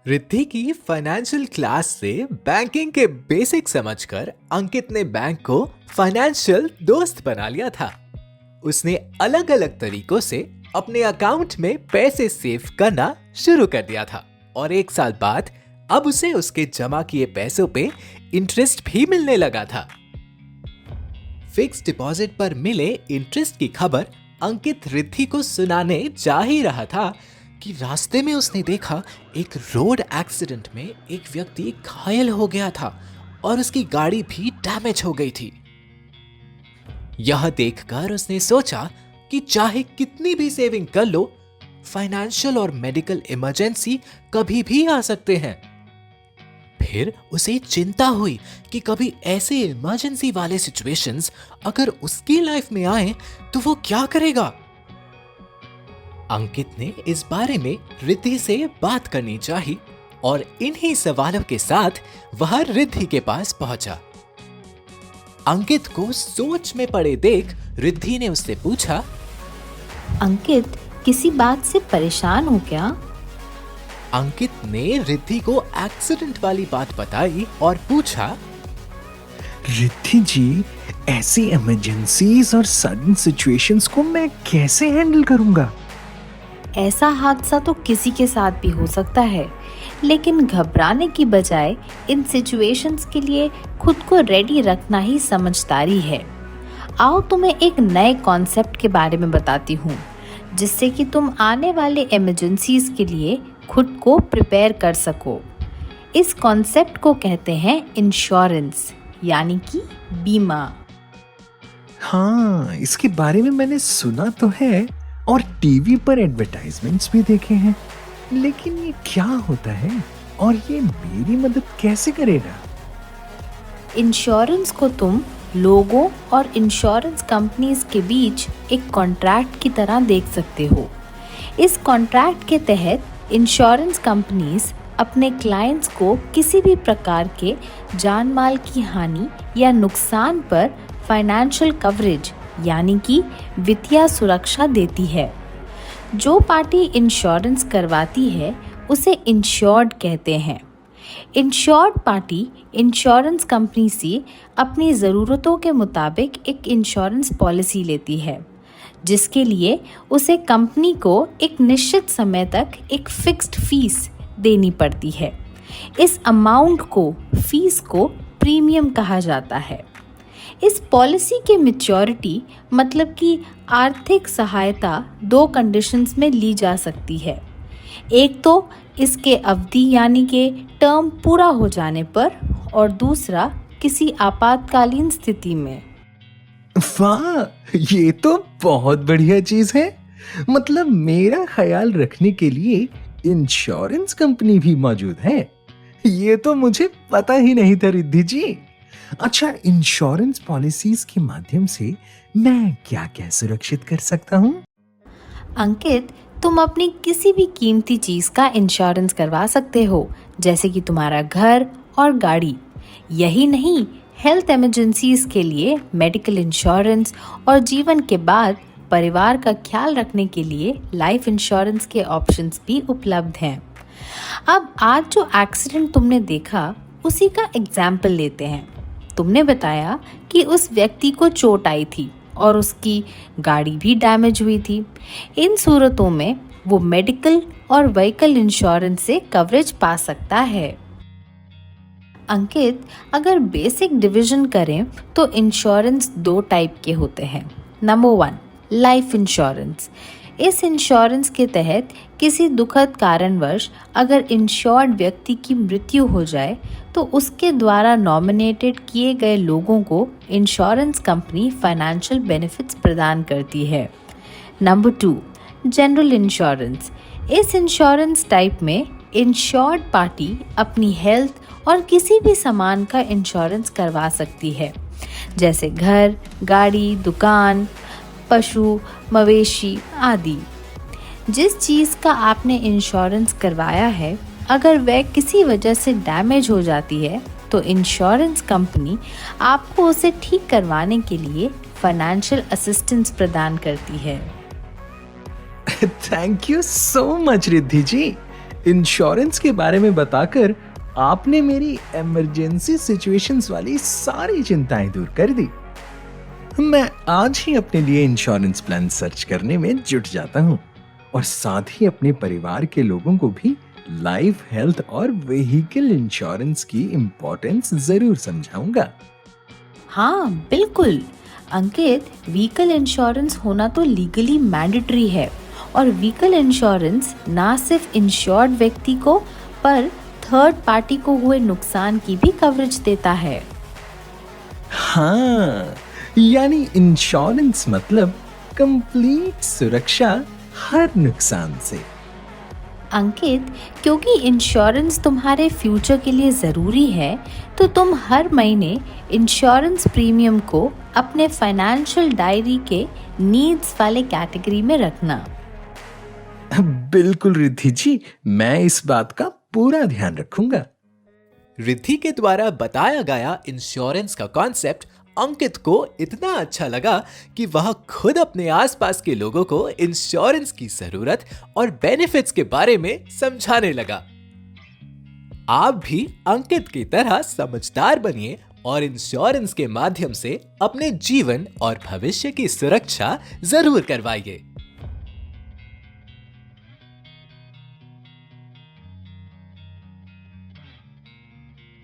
रिद्धि की financial class से banking के बेसिक समझकर अंकित ने बैंक को फाइनेंशियल दोस्त बना लिया था। उसने अलग अलग तरीकों से अपने अकाउंट में पैसे सेव करना शुरू कर दिया था और 1 साल बाद अब उसे उसके जमा किए पैसों पे इंटरेस्ट भी मिलने लगा था। फिक्स डिपॉजिट पर मिले इंटरेस्ट की खबर अंकित रिद्धि को सुनाने जा ही रहा था कि रास्ते में उसने देखा एक रोड एक्सीडेंट में एक व्यक्ति घायल हो गया था और उसकी गाड़ी भी डैमेज हो गई थी। यह देखकर उसने सोचा कि चाहे कितनी भी सेविंग कर लो, फाइनेंशियल और मेडिकल इमरजेंसी कभी भी आ सकते हैं। फिर उसे चिंता हुई कि कभी ऐसे इमरजेंसी वाले सिचुएशंस अगर उसकी लाइफ में आए तो वो क्या करेगा। अंकित ने इस बारे में रिद्धि से बात करनी चाहिए और इन्हीं सवालों के साथ वह रिद्धि के पास पहुंचा। अंकित को सोच में पड़े देख रिद्धि ने उससे पूछा, अंकित, किसी बात से परेशान हो क्या? अंकित ने रिद्धि को एक्सीडेंट वाली बात बताई और पूछा, रिद्धि जी, ऐसी इमरजेंसीज और सडन सिचुएशंस को मैं कैसे हैंडल करूंगा? ऐसा हादसा तो किसी के साथ भी हो सकता है, लेकिन घबराने की बजाय इन सिचुएशंस के लिए खुद को रेडी रखना ही समझदारी है। आओ तुम्हें एक नए कॉन्सेप्ट के बारे में बताती हूँ, जिससे कि तुम आने वाले इमरजेंसीज के लिए खुद को प्रिपेयर कर सको। इस कॉन्सेप्ट को कहते हैं इंश्योरेंस, यानी कि बीमा। हाँ, इसके बारे में मैंने सुना तो है और टीवी पर एडवर्टाइजमेंट्स भी देखे हैं, लेकिन ये क्या होता है और ये मेरी मदद कैसे करेगा? इंश्योरेंस को तुम लोगों और इंश्योरेंस कंपनीज के बीच एक कॉन्ट्रैक्ट की तरह देख सकते हो। इस कॉन्ट्रैक्ट के तहत इंश्योरेंस कंपनीज अपने क्लाइंट्स को किसी भी प्रकार के जान माल की हानि या नुकसान पर फाइनेंशियल कवरेज यानी कि वित्तीय सुरक्षा देती है। जो पार्टी इंश्योरेंस करवाती है उसे इंश्योर्ड कहते हैं। इंश्योर्ड पार्टी इंश्योरेंस कंपनी से अपनी ज़रूरतों के मुताबिक एक इंश्योरेंस पॉलिसी लेती है, जिसके लिए उसे कंपनी को एक निश्चित समय तक एक फिक्स्ड फीस देनी पड़ती है। इस अमाउंट को, फीस को प्रीमियम कहा जाता है। इस पॉलिसी के मैच्योरिटी मतलब कि आर्थिक सहायता 2 कंडीशंस में ली जा सकती है। एक तो इसके अवधि यानी कि टर्म पूरा हो जाने पर, और दूसरा किसी आपातकालीन स्थिति में। वाह, ये तो बहुत बढ़िया चीज है। मतलब मेरा ख्याल रखने के लिए इंश्योरेंस कंपनी भी मौजूद है। ये तो मुझे पता ही नहीं था रिद्धि जी। अच्छा, इंश्योरेंस पॉलिसीज के माध्यम से मैं क्या क्या सुरक्षित कर सकता हूँ? अंकित, तुम अपनी किसी भी कीमती चीज़ का इंश्योरेंस करवा सकते हो, जैसे कि तुम्हारा घर और गाड़ी। यही नहीं, हेल्थ इमरजेंसीज के लिए मेडिकल इंश्योरेंस और जीवन के बाद परिवार का ख्याल रखने के लिए लाइफ इंश्योरेंस के ऑप्शंस भी उपलब्ध हैं। अब आज जो एक्सीडेंट तुमने देखा, उसी का एग्जाम्पल लेते हैं। तुमने बताया कि उस व्यक्ति को चोट आई थी और उसकी गाड़ी भी डैमेज हुई थी। इन सूरतों में वो मेडिकल और व्हीकल इंश्योरेंस से कवरेज पा सकता है। अंकित, अगर बेसिक डिवीजन करें तो इंश्योरेंस 2 टाइप के होते हैं। Number 1, life insurance. इस इंश्योरेंस के तहत किसी दुखद कारणवश अगर इंश्योर्ड व्यक्ति की मृत्यु हो जाए तो उसके द्वारा नॉमिनेटेड किए गए लोगों को इंश्योरेंस कंपनी फाइनेंशियल बेनिफिट्स प्रदान करती है। Number 2, general insurance. इस इंश्योरेंस टाइप में इंश्योर्ड पार्टी अपनी हेल्थ और किसी भी सामान का इंश्योरेंस करवा सकती है, जैसे घर, गाड़ी, दुकान, पशु, मवेशी आदि। जिस चीज़ का आपने इंश्योरेंस करवाया है, अगर वह किसी वजह से डैमेज हो जाती है तो इंश्योरेंस कंपनी आपको उसे ठीक करवाने के लिए फाइनेंशियल असिस्टेंस प्रदान करती है। Thank you so much Riddhi ji. Insurance के बारे में बताकर आपने मेरी इमरजेंसी सिचुएशंस वाली सारी चिंताएं दूर कर दी। मैं आज ही अपने लिए इंश्योरेंस प्लान सर्च करने में जुट जाता हूँ और साथ ही अपने परिवार के लोगों को भी लाइफ, हेल्थ और व्हीकल इंश्योरेंस की इंपॉर्टेंस जरूर समझाऊंगा। हाँ बिल्कुल अंकित, व्हीकल इंश्योरेंस होना तो लीगली मैंडेटरी है और व्हीकल इंश्योरेंस ना सिर्फ इंश्योर्ड व्यक्ति को पर थर्ड पार्टी को हुए नुकसान की भी कवरेज देता है। हाँ, यानी इंश्योरेंस मतलब कंप्लीट सुरक्षा हर नुकसान से। अंकित, क्योंकि इंश्योरेंस तुम्हारे फ्यूचर के लिए ज़रूरी है तो तुम हर महीने इंश्योरेंस प्रीमियम को अपने फाइनेंशियल डायरी के नीड्स वाले कैटेगरी में रखना। बिल्कुल रिद्धि जी, मैं इस बात का पूरा ध्यान रखूंगा। रिद्धि के द्वारा बताया गया इंश्योरेंस का कॉन्सेप्ट अंकित को इतना अच्छा लगा कि वह खुद अपने आसपास के लोगों को इंश्योरेंस की जरूरत और बेनिफिट्स के बारे में समझाने लगा। आप भी अंकित की तरह समझदार बनिए और इंश्योरेंस के माध्यम से अपने जीवन और भविष्य की सुरक्षा जरूर करवाइए।